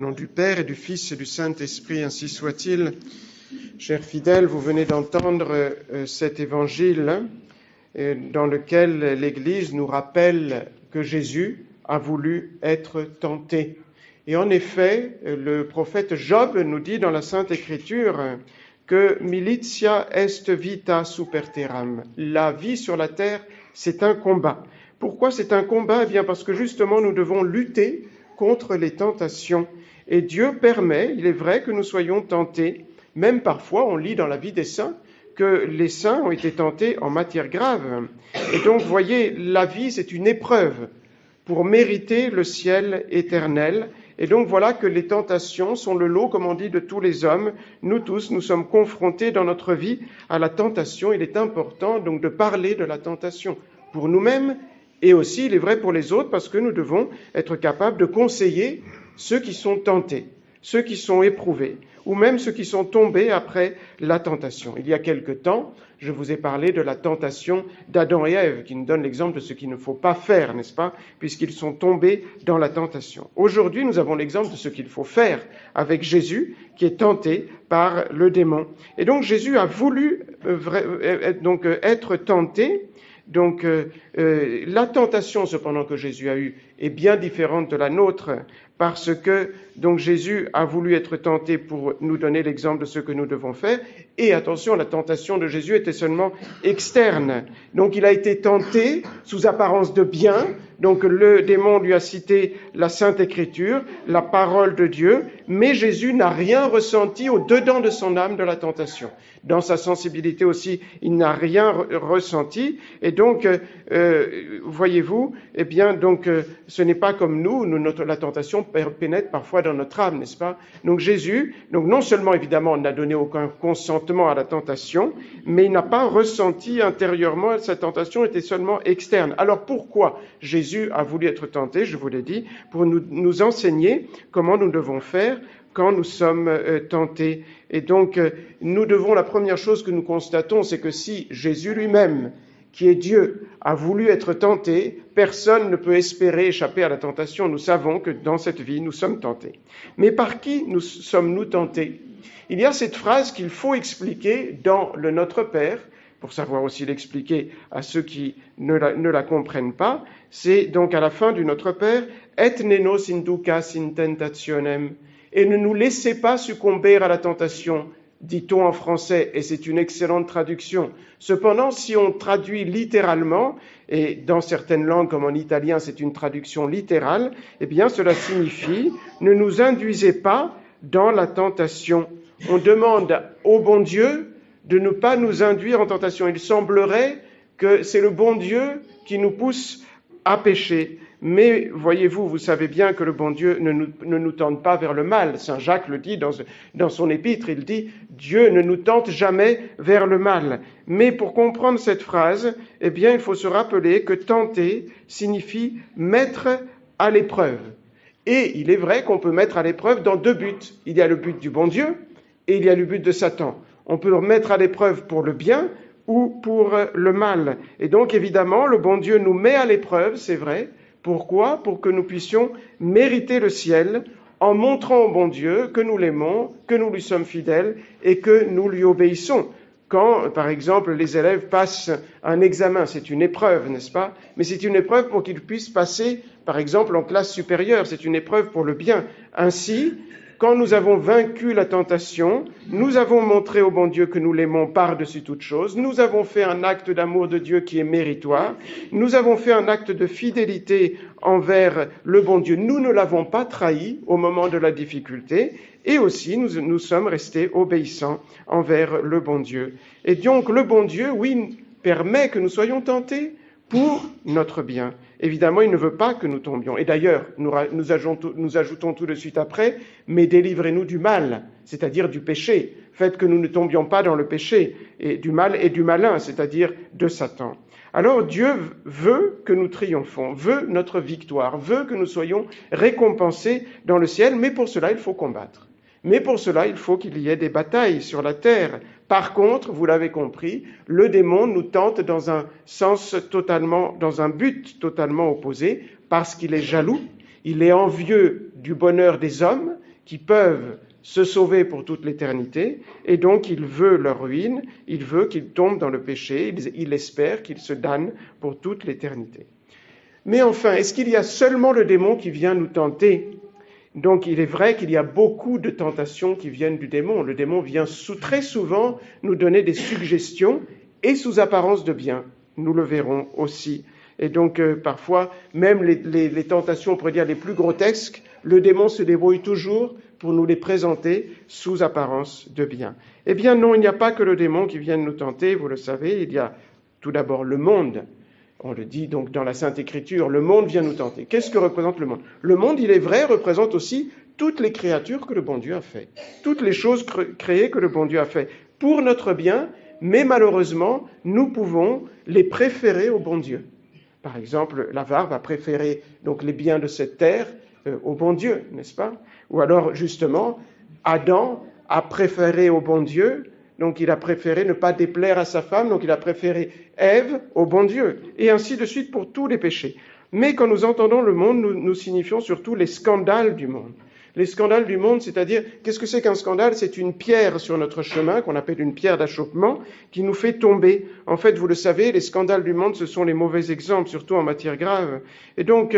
Au nom du Père et du Fils et du Saint-Esprit, ainsi soit-il. Chers fidèles, vous venez d'entendre cet évangile dans lequel l'Église nous rappelle que Jésus a voulu être tenté. Et en effet, le prophète Job nous dit dans la Sainte Écriture que militia est vita super terram. La vie sur la terre, c'est un combat. Pourquoi c'est un combat? Eh bien, parce que justement, nous devons lutter contre les tentations. Et Dieu permet, il est vrai, que nous soyons tentés. Même parfois, on lit dans la vie des saints que les saints ont été tentés en matière grave. Et donc, voyez, la vie, c'est une épreuve pour mériter le ciel éternel. Et donc, voilà que les tentations sont le lot, comme on dit, de tous les hommes. Nous tous, nous sommes confrontés dans notre vie à la tentation. Il est important, donc, de parler de la tentation pour nous-mêmes et aussi, il est vrai, pour les autres, parce que nous devons être capables de conseiller ceux qui sont tentés, ceux qui sont éprouvés, ou même ceux qui sont tombés après la tentation. Il y a quelque temps, je vous ai parlé de la tentation d'Adam et Ève, qui nous donne l'exemple de ce qu'il ne faut pas faire, n'est-ce pas, puisqu'ils sont tombés dans la tentation. Aujourd'hui, nous avons l'exemple de ce qu'il faut faire avec Jésus, qui est tenté par le démon. Et donc, Jésus a voulu être tenté. Donc, la tentation, cependant, que Jésus a eue est bien différente de la nôtre, parce que donc Jésus a voulu être tenté pour nous donner l'exemple de ce que nous devons faire. Et attention, la tentation de Jésus était seulement externe. Donc, il a été tenté sous apparence de bien. Donc, le démon lui a cité la Sainte Écriture, la parole de Dieu, mais Jésus n'a rien ressenti au-dedans de son âme de la tentation. Dans sa sensibilité aussi, il n'a rien ressenti. Et donc, voyez-vous, eh bien, donc, ce n'est pas comme nous, la tentation pénètre parfois dans notre âme, n'est-ce pas? Donc, Jésus, donc, non seulement, évidemment, n'a donné aucun consentement à la tentation, mais il n'a pas ressenti intérieurement, sa tentation était seulement externe. Alors, pourquoi Jésus a voulu être tenté, je vous l'ai dit, pour nous enseigner comment nous devons faire quand nous sommes tentés. Et donc, la première chose que nous constatons, c'est que si Jésus lui-même, qui est Dieu, a voulu être tenté, personne ne peut espérer échapper à la tentation. Nous savons que dans cette vie, nous sommes tentés. Mais par qui sommes-nous tentés? Il y a cette phrase qu'il faut expliquer dans le Notre Père, pour savoir aussi l'expliquer à ceux qui ne la comprennent pas. C'est donc à la fin du Notre Père, « Et ne nos inducas in tentationem » et ne nous laissez pas succomber à la tentation, dit-on en français, et c'est une excellente traduction. Cependant, si on traduit littéralement, et dans certaines langues comme en italien c'est une traduction littérale, eh bien cela signifie « ne nous induisez pas dans la tentation ». On demande au bon Dieu de ne pas nous induire en tentation. Il semblerait que c'est le bon Dieu qui nous pousse à pécher. Mais voyez-vous, vous savez bien que le bon Dieu ne nous tente pas vers le mal. Saint Jacques le dit dans son épître, il dit « Dieu ne nous tente jamais vers le mal ». Mais pour comprendre cette phrase, eh bien, il faut se rappeler que tenter signifie mettre à l'épreuve. Et il est vrai qu'on peut mettre à l'épreuve dans deux buts. Il y a le but du bon Dieu et il y a le but de Satan. On peut le mettre à l'épreuve pour le bien ou pour le mal. Et donc, évidemment, le bon Dieu nous met à l'épreuve, c'est vrai. Pourquoi? Pour que nous puissions mériter le ciel en montrant au bon Dieu que nous l'aimons, que nous lui sommes fidèles et que nous lui obéissons. Quand, par exemple, les élèves passent un examen, c'est une épreuve, n'est-ce pas? Mais c'est une épreuve pour qu'ils puissent passer, par exemple, en classe supérieure. C'est une épreuve pour le bien. Ainsi, quand nous avons vaincu la tentation, nous avons montré au bon Dieu que nous l'aimons par-dessus toute chose, nous avons fait un acte d'amour de Dieu qui est méritoire, nous avons fait un acte de fidélité envers le bon Dieu, nous ne l'avons pas trahi au moment de la difficulté, et aussi nous sommes restés obéissants envers le bon Dieu. Et donc le bon Dieu, oui, permet que nous soyons tentés pour notre bien. Évidemment, il ne veut pas que nous tombions. Et d'ailleurs, nous ajoutons tout de suite après, mais délivrez-nous du mal, c'est-à-dire du péché. Faites que nous ne tombions pas dans le péché, et du mal et du malin, c'est-à-dire de Satan. Alors Dieu veut que nous triomphons, veut notre victoire, veut que nous soyons récompensés dans le ciel, mais pour cela, il faut combattre. Mais pour cela, il faut qu'il y ait des batailles sur la terre. Par contre, vous l'avez compris, le démon nous tente dans un but totalement opposé, parce qu'il est jaloux, il est envieux du bonheur des hommes, qui peuvent se sauver pour toute l'éternité, et donc il veut leur ruine, il veut qu'ils tombent dans le péché, il espère qu'ils se damnent pour toute l'éternité. Mais enfin, est-ce qu'il y a seulement le démon qui vient nous tenter ? Donc il est vrai qu'il y a beaucoup de tentations qui viennent du démon. Le démon vient très souvent nous donner des suggestions et sous apparence de bien. Nous le verrons aussi. Et donc parfois, même les tentations, on pourrait dire les plus grotesques, le démon se débrouille toujours pour nous les présenter sous apparence de bien. Eh bien non, il n'y a pas que le démon qui vient nous tenter, vous le savez, il y a tout d'abord le monde. On le dit donc dans la Sainte Écriture, le monde vient nous tenter. Qu'est-ce que représente le monde ? Le monde, il est vrai, représente aussi toutes les créatures que le bon Dieu a fait, toutes les choses créées que le bon Dieu a fait pour notre bien, mais malheureusement, nous pouvons les préférer au bon Dieu. Par exemple, l'avare va préférer donc les biens de cette terre au bon Dieu, n'est-ce pas ? Ou alors, justement, Adam a préféré au bon Dieu, donc il a préféré ne pas déplaire à sa femme, donc il a préféré Ève au bon Dieu, et ainsi de suite pour tous les péchés. Mais quand nous entendons le monde, nous signifions surtout les scandales du monde. Les scandales du monde, c'est-à-dire, qu'est-ce que c'est qu'un scandale ? C'est une pierre sur notre chemin, qu'on appelle une pierre d'achoppement, qui nous fait tomber. En fait, vous le savez, les scandales du monde, ce sont les mauvais exemples, surtout en matière grave. Et donc,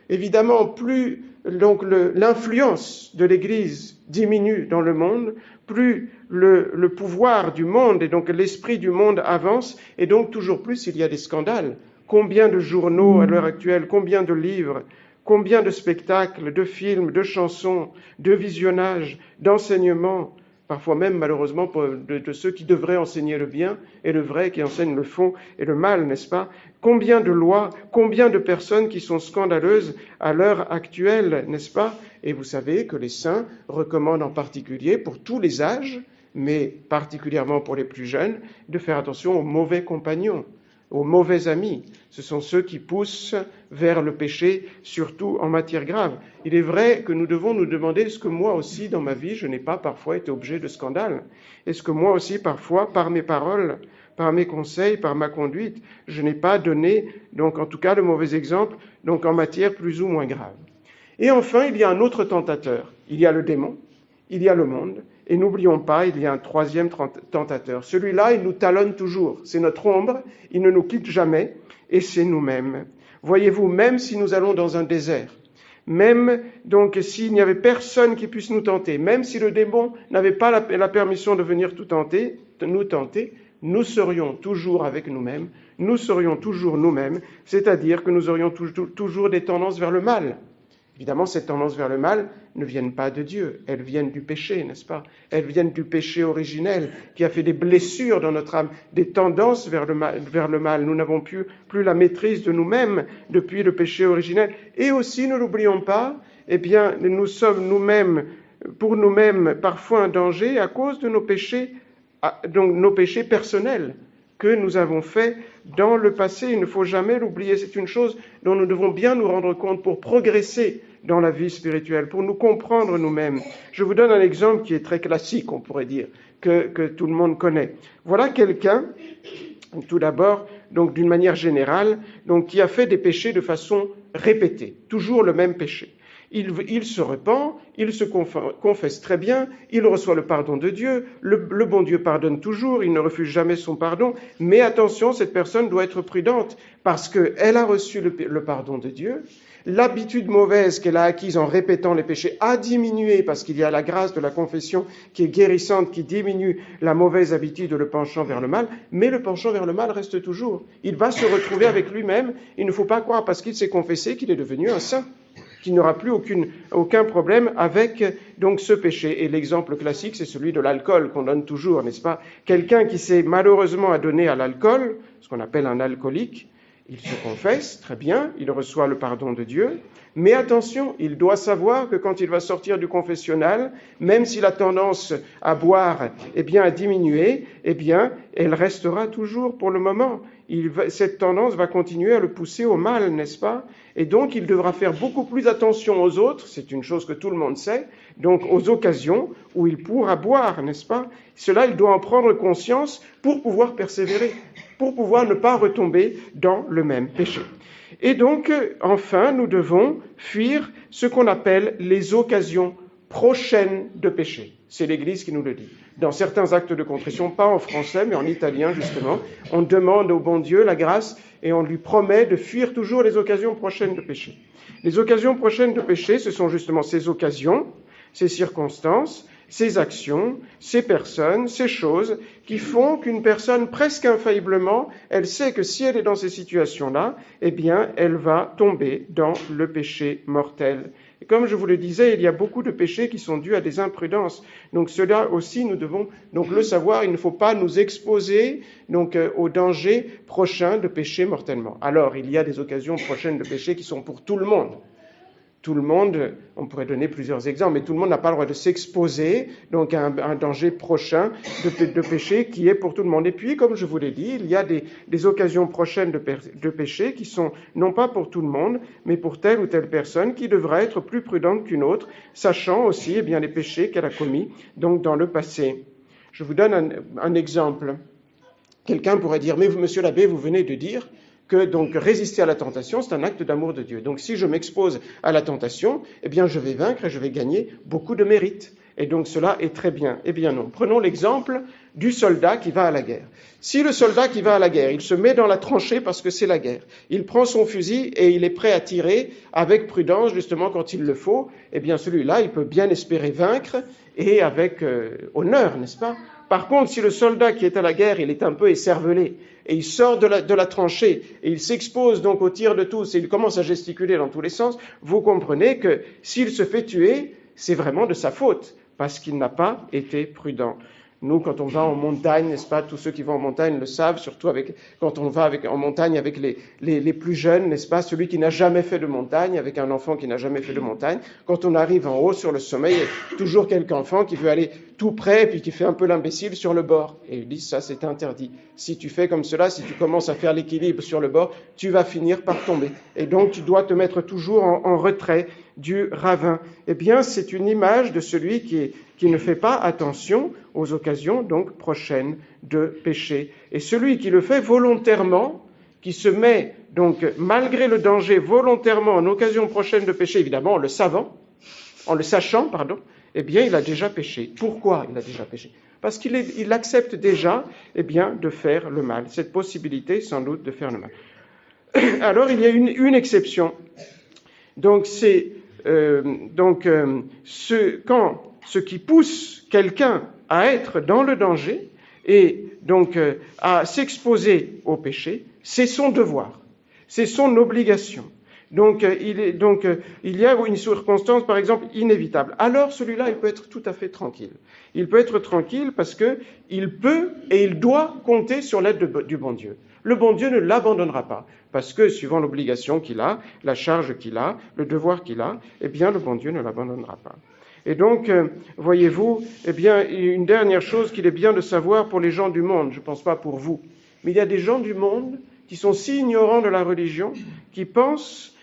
évidemment, plus l'influence de l'Église diminue dans le monde, plus le pouvoir du monde et donc l'esprit du monde avance, et donc toujours plus il y a des scandales. Combien de journaux à l'heure actuelle, combien de livres, combien de spectacles, de films, de chansons, de visionnages, d'enseignements, parfois même malheureusement de ceux qui devraient enseigner le bien et le vrai, qui enseignent le faux et le mal, n'est-ce pas ? Combien de lois, combien de personnes qui sont scandaleuses à l'heure actuelle, n'est-ce pas ? Et vous savez que les saints recommandent en particulier pour tous les âges, mais particulièrement pour les plus jeunes, de faire attention aux mauvais compagnons, aux mauvais amis. Ce sont ceux qui poussent vers le péché, surtout en matière grave. Il est vrai que nous devons nous demander, est-ce que moi aussi, dans ma vie, je n'ai pas parfois été objet de scandale ? Est-ce que moi aussi, parfois, par mes paroles, par mes conseils, par ma conduite, je n'ai pas donné, donc en tout cas, le mauvais exemple, donc en matière plus ou moins grave ? Et enfin, il y a un autre tentateur. Il y a le démon, il y a le monde, et n'oublions pas, il y a un troisième tentateur. Celui-là, il nous talonne toujours. C'est notre ombre, il ne nous quitte jamais, et c'est nous-mêmes. Voyez-vous, même si nous allons dans un désert, même donc s'il n'y avait personne qui puisse nous tenter, même si le démon n'avait pas la permission de venir nous tenter, nous serions toujours avec nous-mêmes, nous serions toujours nous-mêmes, c'est-à-dire que nous aurions toujours des tendances vers le mal. Évidemment, ces tendances vers le mal ne viennent pas de Dieu, elles viennent du péché, n'est-ce pas ? Elles viennent du péché originel qui a fait des blessures dans notre âme, des tendances vers le mal. Nous n'avons plus la maîtrise de nous-mêmes depuis le péché originel. Et aussi, ne l'oublions pas, eh bien, nous sommes pour nous-mêmes, parfois un danger à cause de nos péchés, donc nos péchés personnels que nous avons faits dans le passé. Il ne faut jamais l'oublier. C'est une chose dont nous devons bien nous rendre compte pour progresser dans la vie spirituelle, pour nous comprendre nous-mêmes. Je vous donne un exemple qui est très classique, on pourrait dire, que tout le monde connaît. Voilà quelqu'un, tout d'abord, donc d'une manière générale, donc qui a fait des péchés de façon répétée, toujours le même péché. Il se repent, il se confesse très bien, il reçoit le pardon de Dieu, le bon Dieu pardonne toujours, il ne refuse jamais son pardon, mais attention, cette personne doit être prudente, parce qu'elle a reçu le pardon de Dieu, l'habitude mauvaise qu'elle a acquise en répétant les péchés a diminué, parce qu'il y a la grâce de la confession qui est guérissante, qui diminue la mauvaise habitude de le penchant vers le mal, mais le penchant vers le mal reste toujours. Il va se retrouver avec lui-même, il ne faut pas croire parce qu'il s'est confessé qu'il est devenu un saint, qu'il n'aura plus aucun problème avec donc ce péché. Et l'exemple classique, c'est celui de l'alcool qu'on donne toujours, n'est-ce pas ? Quelqu'un qui s'est malheureusement adonné à l'alcool, ce qu'on appelle un alcoolique, il se confesse, très bien, il reçoit le pardon de Dieu, mais attention, il doit savoir que quand il va sortir du confessionnal, même si la tendance à boire a diminué, elle restera toujours pour le moment. Cette tendance va continuer à le pousser au mal, n'est-ce pas ? Et donc, il devra faire beaucoup plus attention aux autres, c'est une chose que tout le monde sait, donc aux occasions où il pourra boire, n'est-ce pas ? Cela, il doit en prendre conscience pour pouvoir persévérer, pour pouvoir ne pas retomber dans le même péché. Et donc, enfin, nous devons fuir ce qu'on appelle les occasions prochaine de péché. C'est l'Église qui nous le dit. Dans certains actes de contrition, pas en français, mais en italien justement, on demande au bon Dieu la grâce et on lui promet de fuir toujours les occasions prochaines de péché. Les occasions prochaines de péché, ce sont justement ces occasions, ces circonstances, ces actions, ces personnes, ces choses qui font qu'une personne, presque infailliblement, elle sait que si elle est dans ces situations-là, eh bien, elle va tomber dans le péché mortel. Et comme je vous le disais, il y a beaucoup de péchés qui sont dus à des imprudences. Donc cela aussi, nous devons donc le savoir. Il ne faut pas nous exposer donc au danger prochain de pécher mortellement. Alors, il y a des occasions prochaines de péché qui sont pour tout le monde. Tout le monde, on pourrait donner plusieurs exemples, mais tout le monde n'a pas le droit de s'exposer donc à un danger prochain de péché qui est pour tout le monde. Et puis, comme je vous l'ai dit, il y a des occasions prochaines de péché qui sont non pas pour tout le monde, mais pour telle ou telle personne qui devra être plus prudente qu'une autre, sachant aussi bien, les péchés qu'elle a commis donc dans le passé. Je vous donne un exemple. Quelqu'un pourrait dire, mais monsieur l'abbé, vous venez de dire que donc résister à la tentation, c'est un acte d'amour de Dieu. Donc si je m'expose à la tentation, eh bien je vais vaincre et je vais gagner beaucoup de mérite. Et donc cela est très bien. Eh bien non. Prenons l'exemple du soldat qui va à la guerre. Si le soldat qui va à la guerre, il se met dans la tranchée parce que c'est la guerre, il prend son fusil et il est prêt à tirer avec prudence justement quand il le faut, eh bien celui-là, il peut bien espérer vaincre et avec honneur, n'est-ce pas ? Par contre, si le soldat qui est à la guerre, il est un peu écervelé, et il sort de la tranchée, et il s'expose donc au tir de tous, et il commence à gesticuler dans tous les sens, vous comprenez que s'il se fait tuer, c'est vraiment de sa faute, parce qu'il n'a pas été prudent. Nous, quand on va en montagne, n'est-ce pas, tous ceux qui vont en montagne le savent, surtout quand on va en montagne avec les plus jeunes, n'est-ce pas, celui qui n'a jamais fait de montagne, avec un enfant qui n'a jamais fait de montagne, quand on arrive en haut sur le sommet, il y a toujours quelques enfant qui veut aller tout près, puis qui fait un peu l'imbécile sur le bord. Et ils disent, ça c'est interdit. Si tu fais comme cela, si tu commences à faire l'équilibre sur le bord, tu vas finir par tomber. Et donc tu dois te mettre toujours en retrait du ravin. Eh bien, c'est une image de celui qui ne fait pas attention aux occasions donc prochaines de péché. Et celui qui le fait volontairement, qui se met donc malgré le danger volontairement en occasion prochaine de péché, évidemment en le sachant, eh bien il a déjà péché. Pourquoi il a déjà péché ? Parce qu'il accepte déjà de faire le mal, cette possibilité sans doute de faire le mal. Alors il y a une exception. Donc c'est ce qui pousse quelqu'un à être dans le danger et donc à s'exposer au péché, c'est son devoir, c'est son obligation. Donc il y a une circonstance, par exemple, inévitable. Alors celui-là, il peut être tout à fait tranquille. Il peut être tranquille parce que il peut et il doit compter sur l'aide du bon Dieu. Le bon Dieu ne l'abandonnera pas, parce que suivant l'obligation qu'il a, la charge qu'il a, le devoir qu'il a, eh bien le bon Dieu ne l'abandonnera pas. Et donc, voyez-vous, une dernière chose qu'il est bien de savoir pour les gens du monde, je ne pense pas pour vous, mais il y a des gens du monde qui sont si ignorants de la religion, qui pensent,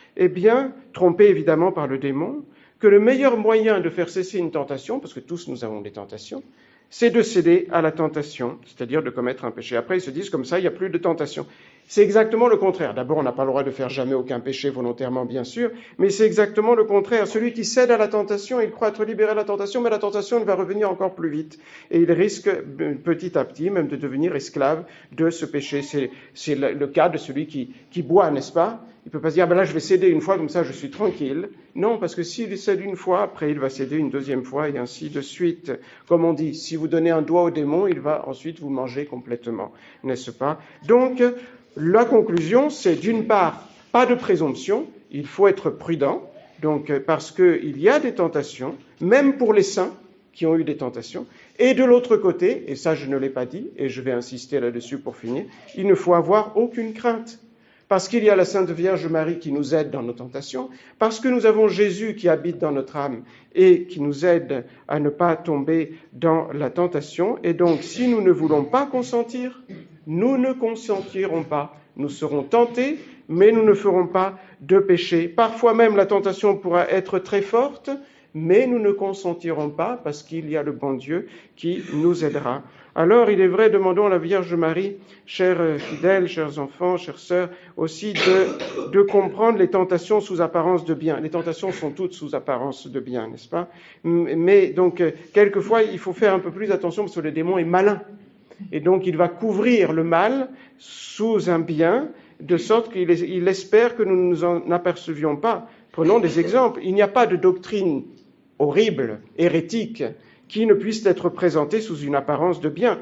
trompés évidemment par le démon, que le meilleur moyen de faire cesser une tentation, parce que tous nous avons des tentations, c'est de céder à la tentation, c'est-à-dire de commettre un péché. Après, ils se disent, comme ça, il n'y a plus de tentation. C'est exactement le contraire. D'abord, on n'a pas le droit de faire jamais aucun péché volontairement, bien sûr, mais c'est exactement le contraire. Celui qui cède à la tentation, il croit être libéré de la tentation, mais la tentation va revenir encore plus vite. Et il risque petit à petit même de devenir esclave de ce péché. C'est le cas de celui qui boit, n'est-ce pas ? Il ne peut pas se dire, là, je vais céder une fois, comme ça, je suis tranquille. Non, parce que s'il cède une fois, après, il va céder une deuxième fois, et ainsi de suite. Comme on dit, si vous donnez un doigt au démon, il va ensuite vous manger complètement, n'est-ce pas ? Donc, la conclusion, c'est d'une part, pas de présomption, il faut être prudent, donc parce qu'il y a des tentations, même pour les saints qui ont eu des tentations, et de l'autre côté, et ça je ne l'ai pas dit, et je vais insister là-dessus pour finir, il ne faut avoir aucune crainte. Parce qu'il y a la Sainte Vierge Marie qui nous aide dans nos tentations, parce que nous avons Jésus qui habite dans notre âme et qui nous aide à ne pas tomber dans la tentation. Et donc, si nous ne voulons pas consentir, nous ne consentirons pas. Nous serons tentés, mais nous ne ferons pas de péché. Parfois même, la tentation pourra être très forte, mais nous ne consentirons pas parce qu'il y a le bon Dieu qui nous aidera. Alors, il est vrai, demandons à la Vierge Marie, chers fidèles, chers enfants, chères sœurs, aussi de comprendre les tentations sous apparence de bien. Les tentations sont toutes sous apparence de bien, n'est-ce pas? Mais donc, quelquefois, il faut faire un peu plus attention parce que le démon est malin. Et donc, il va couvrir le mal sous un bien, de sorte qu'il espère que nous ne nous en apercevions pas. Prenons des exemples. Il n'y a pas de doctrine horrible, hérétique, qui ne puisse être présentée sous une apparence de bien.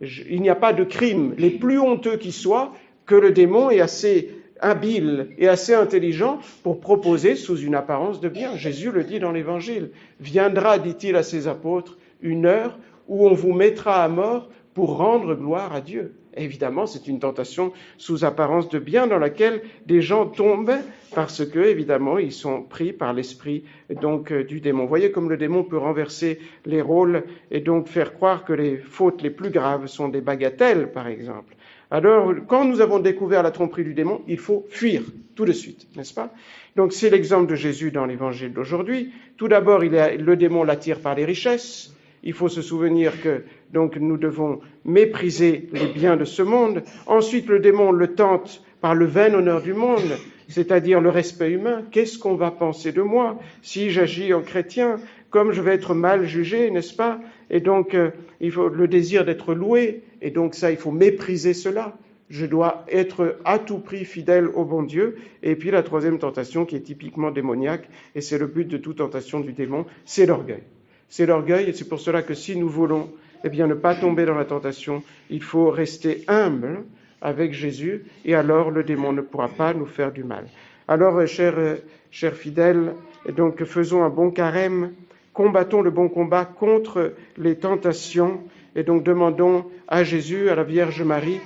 Il n'y a pas de crime, les plus honteux qui soient, que le démon est assez habile et assez intelligent pour proposer sous une apparence de bien. Jésus le dit dans l'Évangile. Viendra, dit-il à ses apôtres, une heure où on vous mettra à mort pour rendre gloire à Dieu. Évidemment, c'est une tentation sous apparence de bien dans laquelle des gens tombent parce que, évidemment, ils sont pris par l'esprit donc du démon. Vous voyez comme le démon peut renverser les rôles et donc faire croire que les fautes les plus graves sont des bagatelles, par exemple. Alors, quand nous avons découvert la tromperie du démon, il faut fuir tout de suite, n'est-ce pas? Donc, c'est l'exemple de Jésus dans l'évangile d'aujourd'hui. Tout d'abord, le démon l'attire par les richesses. Il faut se souvenir que donc nous devons mépriser les biens de ce monde. Ensuite, le démon le tente par le vain honneur du monde, c'est-à-dire le respect humain. Qu'est-ce qu'on va penser de moi si j'agis en chrétien? Comme je vais être mal jugé, n'est-ce pas? Et donc, il faut le désir d'être loué. Et donc ça, il faut mépriser cela. Je dois être à tout prix fidèle au bon Dieu. Et puis la troisième tentation qui est typiquement démoniaque, et c'est le but de toute tentation du démon, c'est l'orgueil. C'est l'orgueil, et c'est pour cela que si nous voulons ne pas tomber dans la tentation, il faut rester humble avec Jésus, et alors le démon ne pourra pas nous faire du mal. Alors, chers fidèles, donc faisons un bon carême, combattons le bon combat contre les tentations, et donc demandons à Jésus, à la Vierge Marie,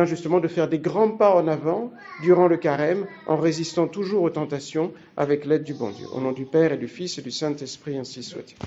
justement de faire des grands pas en avant durant le carême, en résistant toujours aux tentations avec l'aide du bon Dieu. Au nom du Père et du Fils et du Saint-Esprit, ainsi soit-il.